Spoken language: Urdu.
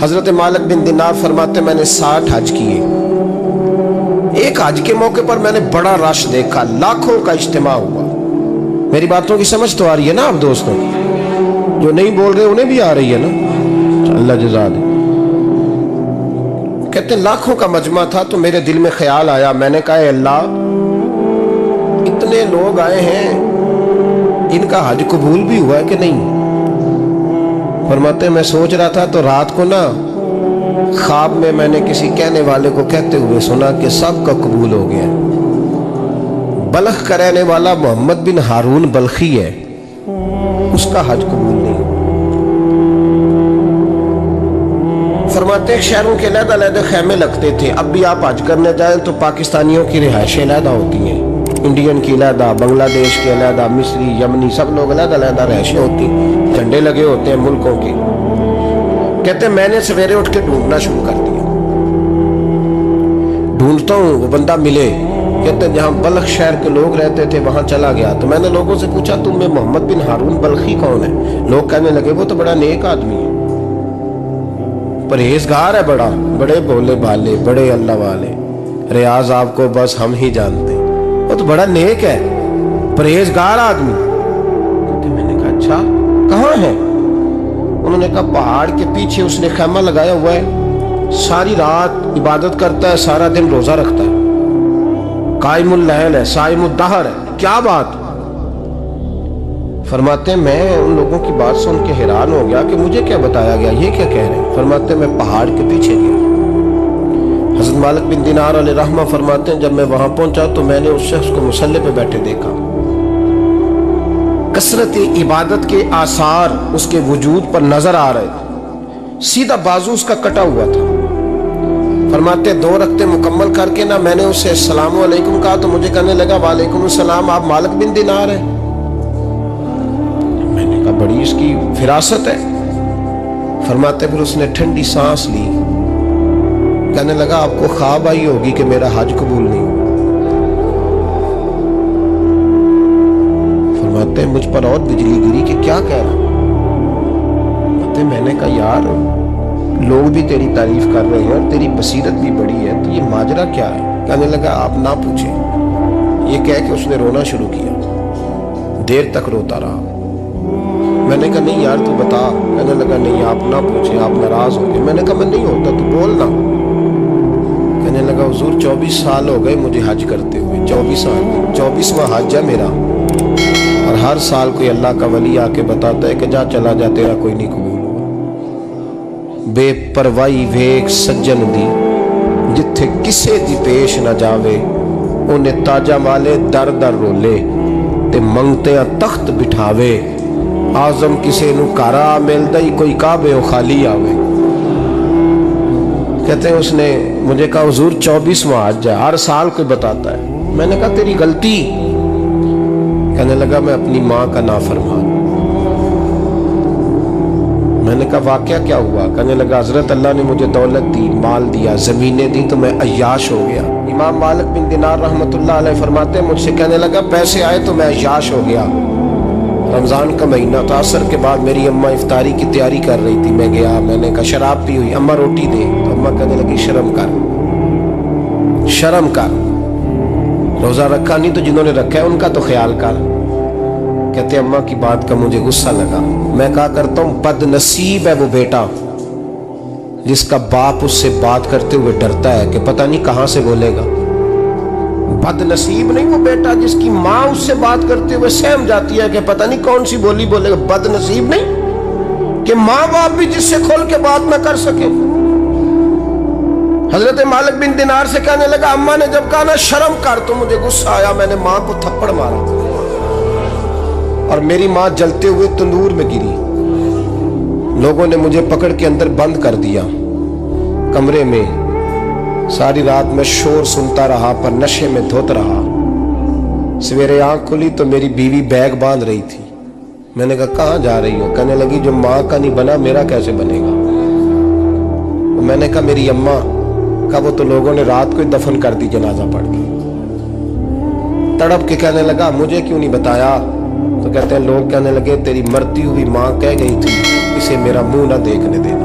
حضرت مالک بن دینار فرماتے میں نے 60 حج کیے. ایک حج کے موقع پر میں نے بڑا رش دیکھا, لاکھوں کا اجتماع ہوا. میری باتوں کی سمجھ تو آ رہی ہے نا آپ دوستوں؟ جو نہیں بول رہے انہیں بھی آ رہی ہے نا؟ اللہ جزا دے. کہتے ہیں لاکھوں کا مجمع تھا تو میرے دل میں خیال آیا, میں نے کہا اے اللہ اتنے لوگ آئے ہیں, ان کا حج قبول بھی ہوا ہے کہ نہیں؟ فرماتے میں سوچ رہا تھا تو رات کو نا خواب میں نے کسی کہنے والے کو کہتے ہوئے سنا کہ سب کا قبول ہو گیا. بلخ کا رہنے والا محمد بن ہارون بلخی ہے, اس کا حج قبول نہیں. فرماتے ہیں شہروں کے علیحدہ علیحدہ خیمے لگتے تھے. اب بھی آپ حج کرنے جائیں تو پاکستانیوں کی رہائشیں علیحدہ ہوتی ہیں, انڈین کی علیحدہ, بنگلہ دیش کے علیحدہ, مصری, یمنی, سب لوگ علیحدہ علیحدہ رہائشیں ہوتی ہیں, جھنڈے لگے ہوتے ہیں ملکوں کے. کہتے ہیں میں نے سویرے اٹھ کے ڈھونڈنا شروع کر دیا. ڈھونڈتا ہوں وہ بندہ ملے. کہتے ہیں جہاں بلخ شہر کے لوگ رہتے تھے وہاں چلا گیا تو میں نے لوگوں سے پوچھا تم میں محمد بن ہارون بلخی کون ہے؟ لوگ کہنے لگے وہ تو بڑا نیک آدمی ہے, پرہیزگار ہے, بڑے بولے بھالے, بڑے اللہ والے, ریاض آپ کو بس ہم ہی جانتے ہیں, وہ تو بڑا نیک ہے, پرہیزگار آدمی. میں نے کہا اچھا کہاں ہے؟ انہوں نے کہا پہاڑ کے پیچھے اس نے خیمہ لگایا ہوا ہے, ساری رات عبادت کرتا ہے, سارا دن روزہ رکھتا ہے, قائم اللیل ہے, صائم الدہر ہے. کیا بات؟ فرماتے ہیں میں ان لوگوں کی بات سن کے حیران ہو گیا کہ مجھے کیا بتایا گیا, یہ کیا کہہ رہے ہیں؟ فرماتے ہیں میں پہاڑ کے پیچھے گیا. حضرت مالک بن دینار علیہ رحمہ فرماتے ہیں جب میں وہاں پہنچا تو میں نے اس شخص کو مصلی پہ بیٹھے دیکھا. کثرت عبادت کے آثار اس کے وجود پر نظر آ رہے تھے. سیدھا بازو اس کا کٹا ہوا تھا. فرماتے 2 رکعتیں مکمل کر کے نا میں نے اسے السلام علیکم کہا تو مجھے کہنے لگا وعلیکم السلام, آپ مالک بن دینار ہیں؟ میں نے کہا بڑی اس کی فراست ہے. فرماتے پھر اس نے ٹھنڈی سانس لی, کہنے لگا آپ کو خواب آئی ہوگی کہ میرا حج قبول نہیں ہوا. فرماتے ہیں مجھ پر اور بجلی گری کہ کیا کہہ رہا. میں نے کہا یار لوگ بھی تیری تعریف کر رہے ہیں اور تیری بصیرت بھی بڑی ہے, تو یہ ماجرا کیا ہے؟ کہنے لگا آپ نہ پوچھیں. یہ کہہ کے اس نے رونا شروع کیا, دیر تک روتا رہا. میں نے کہا نہیں یار تو بتا. کہنے لگا نہیں آپ نہ پوچھیں, آپ ناراض ہو گئے. میں نے کہا میں نہیں ہوتا, تو بولنا. کہنے لگا حضور 24 سال ہو گئے مجھے حج کرتے ہوئے, 24 سال, 24واں حج ہے میرا, اور ہر سال کوئی اللہ کا ولی آ کے بتاتا ہے کہ جا چلا جا تیرا کوئی نہیں قبول ہوا. بے پروائی ویک سجن دی جتھے کسے دی پیش نہ جاوے, انہیں تاجہ والے در در رولے تے منگتے تخت بٹھاوے. آزم کسے نو کارا ملدا ہی کوئی کعبے و خالی آوے. کہتے ہیں اس نے مجھے کہا حضور 24واں حج ہے, ہر سال کوئی بتاتا ہے. میں نے کہا تیری غلطی. کہنے لگا میں اپنی ماں کا نافرمان. میں نے کہا واقعہ کیا ہوا؟ کہنے لگا حضرت اللہ نے مجھے دولت دی, مال دیا, زمینیں دی تو میں عیاش ہو گیا. امام مالک بن دینار رحمۃ اللہ علیہ فرماتے ہیں مجھ سے کہنے لگا پیسے آئے تو میں عیاش ہو گیا. رمضان کا مہینہ تھا, عصر کے بعد میری اماں افطاری کی تیاری کر رہی تھی. میں گیا, میں نے کہا شراب پی ہوئی, اماں روٹی دے. تو اماں کہنے لگی شرم کر, شرم کر, روزہ رکھا نہیں تو جنہوں نے رکھا ہے ان کا تو خیال کر. کہتے اماں کی بات کا مجھے غصہ لگا. میں کہا کرتا ہوں بد نصیب ہے وہ بیٹا جس کا باپ اس سے بات کرتے ہوئے ڈرتا ہے کہ پتہ نہیں کہاں سے بولے گا. بد نصیب نہیں وہ بیٹا جس کی ماں اس سے بات کرتے ہوئے سہم جاتی ہے کہ پتہ نہیں کون سی بولی بولے گا. بد نصیب نہیں کہ ماں باپ بھی جس سے کھول کے بات نہ کر سکے. حضرت مالک بن دینار سے کہنے لگا اماں نے جب کہا نا شرم کر تو مجھے غصہ آیا, میں نے ماں کو تھپڑ مارا اور میری ماں جلتے ہوئے تندور میں گری. لوگوں نے مجھے پکڑ کے اندر بند کر دیا کمرے میں. ساری رات میں شور سنتا رہا پر نشے میں دھوت رہا. سویرے آنکھ کھلی تو میری بیوی بیگ باندھ رہی تھی. میں نے کہا کہاں جا رہی ہو؟ کہنے لگی جو ماں کا نہیں بنا میرا کیسے بنے گا. میں نے کہا میری اماں کا وہ تو لوگوں نے رات کو ہی دفن کر دی جنازہ پڑھ کے. تڑپ کے کہنے لگا مجھے کیوں نہیں بتایا؟ تو کہتے ہیں لوگ کہنے لگے تیری مرتی ہوئی ماں کہہ گئی تھی اسے میرا منہ نہ دیکھنے دینا.